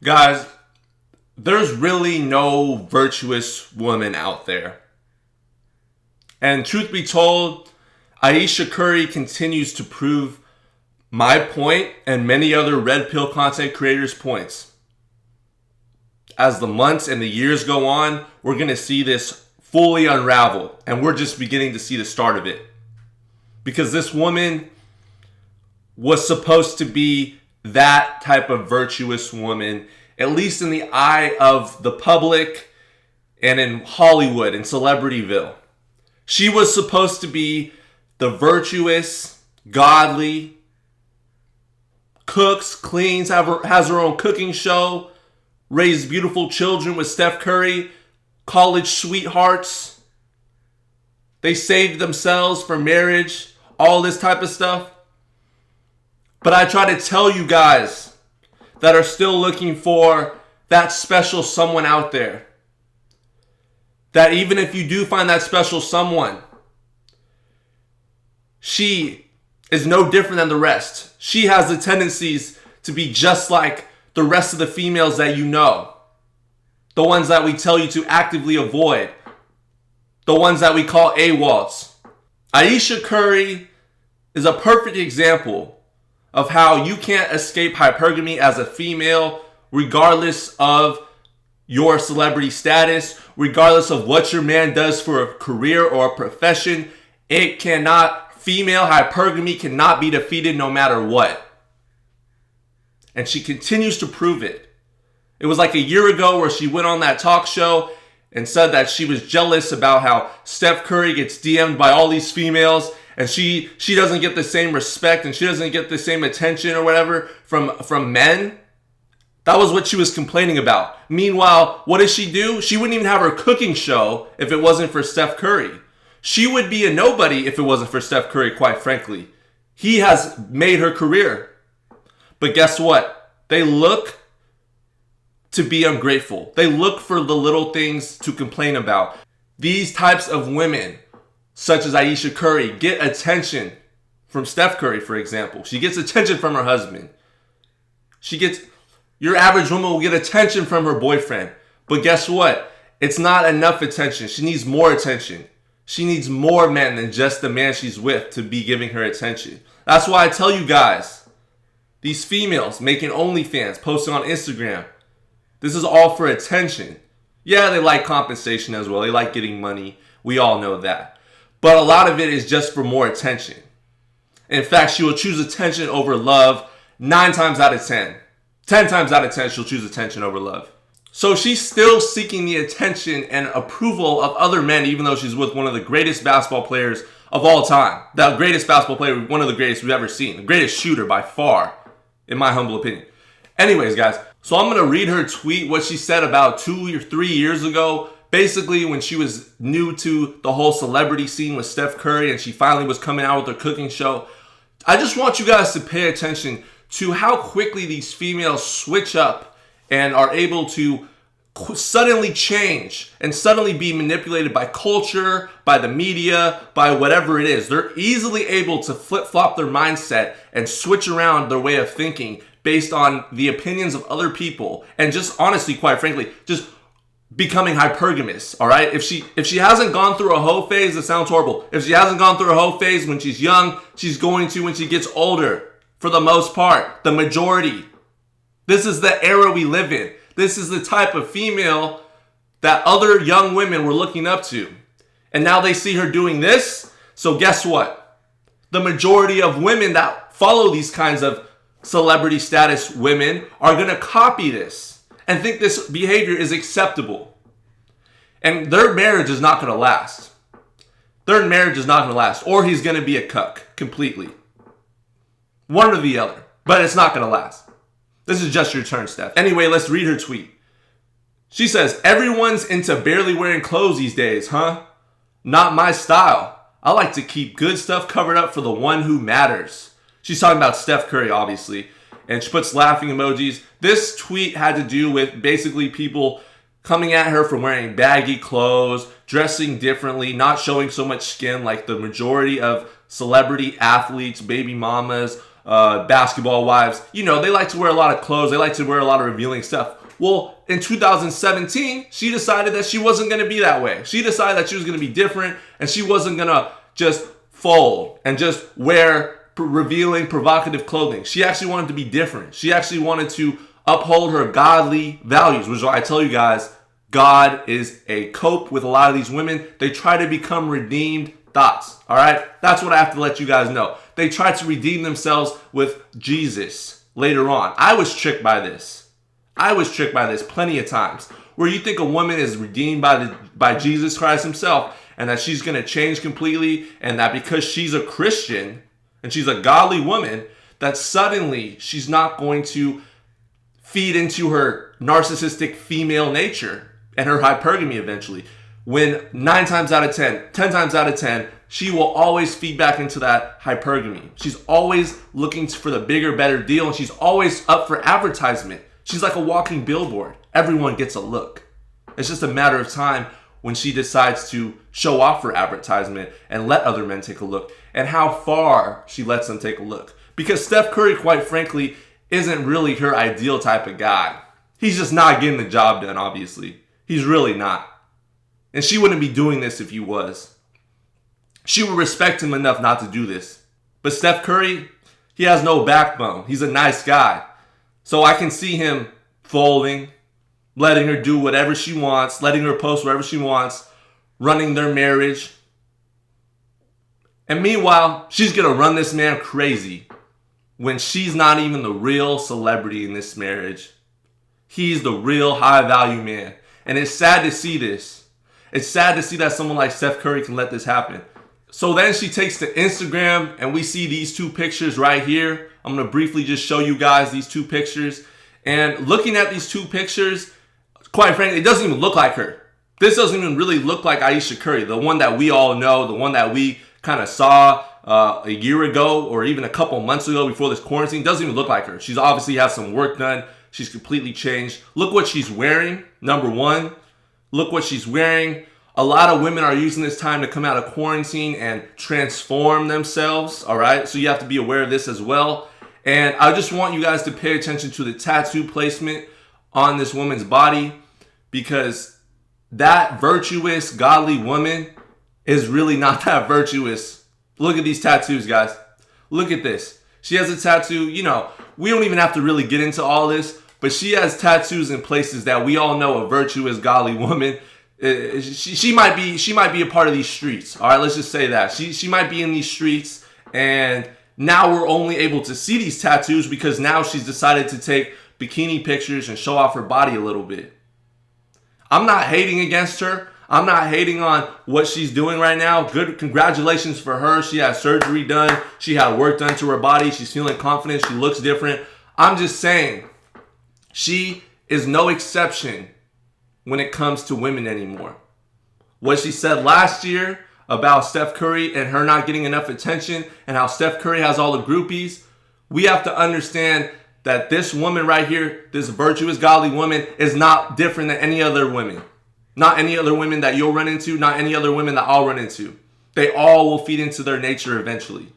Guys, there's really no virtuous woman out there. And truth be told, Ayesha Curry continues to prove my point and many other red pill content creators' points. As the months and the years go on, we're going to see this fully unravel. And we're just beginning to see the start of it. Because this woman was supposed to be that type of virtuous woman, at least in the eye of the public and in Hollywood and Celebrityville. She was supposed to be the virtuous, godly, cooks, cleans, has her own cooking show, raised beautiful children with Steph Curry, college sweethearts. They saved themselves for marriage, all this type of stuff. But I try to tell you guys that are still looking for that special someone out there, that even if you do find that special someone, she is no different than the rest. She has the tendencies to be just like the rest of the females that you know. The ones that we tell you to actively avoid. The ones that we call AWOLs. Ayesha Curry is a perfect example of how you can't escape hypergamy as a female, regardless of your celebrity status, regardless of what your man does for a career or a profession. Female hypergamy cannot be defeated no matter what. And she continues to prove it. It was like a year ago where she went on that talk show and said that she was jealous about how Steph Curry gets DM'd by all these females and she doesn't get the same respect and she doesn't get the same attention or whatever from men. That was what she was complaining about. Meanwhile, what does she do? She wouldn't even have her cooking show if it wasn't for Steph Curry. She would be a nobody if it wasn't for Steph Curry, quite frankly. He has made her career. But guess what? They look to be ungrateful. They look for the little things to complain about. These types of women, such as Ayesha Curry, get attention from Steph Curry, for example. She gets attention from her husband. Your average woman will get attention from her boyfriend. But guess what? It's not enough attention. She needs more attention. She needs more men than just the man she's with to be giving her attention. That's why I tell you guys, these females making OnlyFans, posting on Instagram, this is all for attention. Yeah, they like compensation as well. They like getting money. We all know that. But a lot of it is just for more attention. In fact, she will choose attention over love 9 times out of 10. 10 times out of 10, she'll choose attention over love. So she's still seeking the attention and approval of other men, even though she's with one of the greatest basketball players of all time. The greatest basketball player, one of the greatest we've ever seen. The greatest shooter by far, in my humble opinion. Anyways, guys, so I'm going to read her tweet, what she said about 2 or 3 years ago. Basically, when she was new to the whole celebrity scene with Steph Curry and she finally was coming out with her cooking show. I just want you guys to pay attention to how quickly these females switch up and are able to suddenly change and suddenly be manipulated by culture, by the media, by whatever it is. They're easily able to flip-flop their mindset and switch around their way of thinking based on the opinions of other people. And just honestly, quite frankly, just becoming hypergamous, all right? If she hasn't gone through a hoe phase, it sounds horrible. If she hasn't gone through a hoe phase when she's young, she's going to when she gets older. For the most part, the majority. This is the era we live in. This is the type of female that other young women were looking up to. And now they see her doing this. So guess what? The majority of women that follow these kinds of celebrity status women are going to copy this and think this behavior is acceptable. And their marriage is not going to last. Their marriage is not going to last. Or he's going to be a cuck completely. One or the other. But it's not going to last. This is just your turn, Steph. Anyway, let's read her tweet. She says, everyone's into barely wearing clothes these days, huh? Not my style. I like to keep good stuff covered up for the one who matters. She's talking about Steph Curry, obviously. And she puts laughing emojis. This tweet had to do with basically people coming at her for wearing baggy clothes, dressing differently, not showing so much skin like the majority of celebrity athletes, baby mamas, basketball wives, you know, they like to wear a lot of clothes. They like to wear a lot of revealing stuff. Well, in 2017, she decided that she wasn't going to be that way. She decided that she was going to be different, and she wasn't going to just fold and just wear revealing, provocative clothing. She actually wanted to be different. She actually wanted to uphold her godly values, which is why I tell you guys, God is a cope with a lot of these women. They try to become redeemed thoughts. All right? That's what I have to let you guys know. They try to redeem themselves with Jesus later on. I was tricked by this. I was tricked by this plenty of times. Where you think a woman is redeemed by Jesus Christ himself, and that she's going to change completely, and that because she's a Christian and she's a godly woman, that suddenly she's not going to feed into her narcissistic female nature and her hypergamy eventually. When 9 times out of 10, 10 times out of 10, she will always feed back into that hypergamy. She's always looking for the bigger, better deal, and she's always up for advertisement. She's like a walking billboard. Everyone gets a look. It's just a matter of time when she decides to show off for advertisement and let other men take a look, and how far she lets them take a look. Because Steph Curry, quite frankly, isn't really her ideal type of guy. He's just not getting the job done, obviously. He's really not. And she wouldn't be doing this if he was. She would respect him enough not to do this. But Steph Curry, he has no backbone. He's a nice guy. So I can see him folding, letting her do whatever she wants, letting her post wherever she wants, running their marriage. And meanwhile, she's going to run this man crazy when she's not even the real celebrity in this marriage. He's the real high value man. And it's sad to see this. It's sad to see that someone like Steph Curry can let this happen. So then she takes to Instagram, and we see these two pictures right here. I'm going to briefly just show you guys these two pictures. And looking at these two pictures, quite frankly, it doesn't even look like her. This doesn't even really look like Ayesha Curry, the one that we all know, the one that we kind of saw a year ago or even a couple months ago before this quarantine. Doesn't even look like her. She's obviously had some work done. She's completely changed. Look what she's wearing, number one. Look what she's wearing. A lot of women are using this time to come out of quarantine and transform themselves, all right? So you have to be aware of this as well. And I just want you guys to pay attention to the tattoo placement on this woman's body, because that virtuous, godly woman is really not that virtuous. Look at these tattoos, guys. Look at this. She has a tattoo, you know, we don't even have to really get into all this, but she has tattoos in places that we all know a virtuous, godly woman. She might be a part of these streets. All right, let's just say that. She might be in these streets, and now we're only able to see these tattoos because now she's decided to take bikini pictures and show off her body a little bit. I'm not hating against her. I'm not hating on what she's doing right now. Good, congratulations for her. She had surgery done. She had work done to her body. She's feeling confident. She looks different. I'm just saying, she is no exception when it comes to women anymore. What she said last year about Steph Curry and her not getting enough attention, and how Steph Curry has all the groupies, we have to understand that this woman right here, this virtuous, godly woman, is not different than any other women. Not any other women that you'll run into, not any other women that I'll run into. They all will feed into their nature eventually.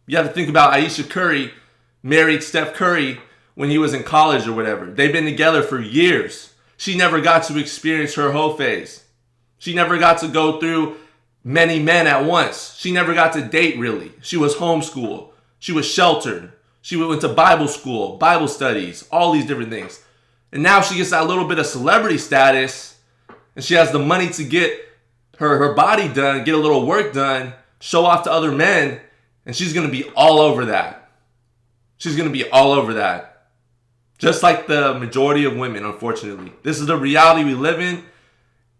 You have to think about Ayesha Curry married Steph Curry when he was in college or whatever. They've been together for years. She never got to experience her hoe phase. She never got to go through many men at once. She never got to date, really. She was homeschooled. She was sheltered. She went to Bible school, Bible studies, all these different things. And now she gets that little bit of celebrity status, and she has the money to get her body done, get a little work done, show off to other men, and she's going to be all over that. She's going to be all over that. Just like the majority of women, unfortunately. This is the reality we live in.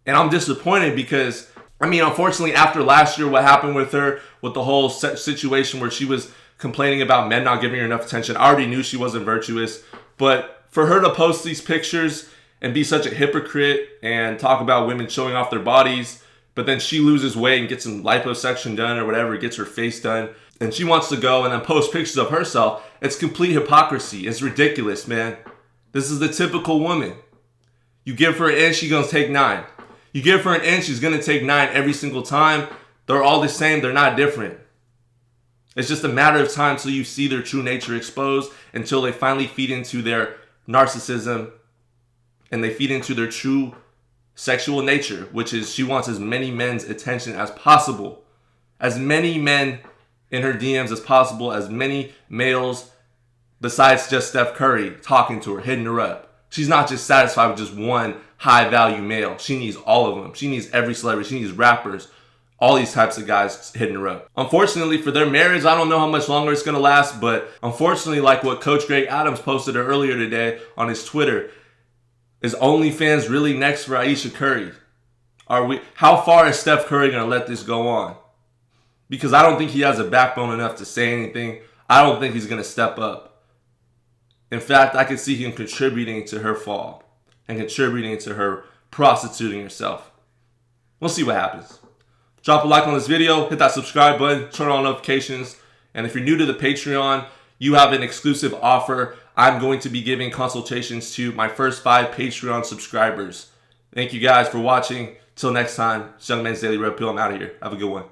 And I'm disappointed because, I mean, unfortunately, after last year, what happened with her, with the whole situation where she was complaining about men not giving her enough attention, I already knew she wasn't virtuous. But for her to post these pictures and be such a hypocrite and talk about women showing off their bodies, but then she loses weight and gets some liposuction done or whatever, gets her face done, and she wants to go and then post pictures of herself, it's complete hypocrisy. It's ridiculous, man. This is the typical woman. You give her an inch, she's going to take 9. You give her an inch, she's going to take 9 every single time. They're all the same. They're not different. It's just a matter of time till you see their true nature exposed, until they finally feed into their narcissism and they feed into their true sexual nature, which is she wants as many men's attention as possible. As many men in her DMs as possible, as many males besides just Steph Curry talking to her, hitting her up. She's not just satisfied with just one high value male. She needs all of them. She needs every celebrity. She needs rappers. All these types of guys hitting her up. Unfortunately for their marriage, I don't know how much longer it's going to last, but unfortunately, like what Coach Greg Adams posted earlier today on his Twitter, is OnlyFans really next for Ayesha Curry? How far is Steph Curry going to let this go on? Because I don't think he has a backbone enough to say anything. I don't think he's going to step up. In fact, I could see him contributing to her fall and contributing to her prostituting herself. We'll see what happens. Drop a like on this video, hit that subscribe button, turn on notifications, and if you're new to the Patreon, you have an exclusive offer. I'm going to be giving consultations to my first 5 Patreon subscribers. Thank you guys for watching. Till next time, it's Young Man's Daily Red Pill. I'm out of here. Have a good one.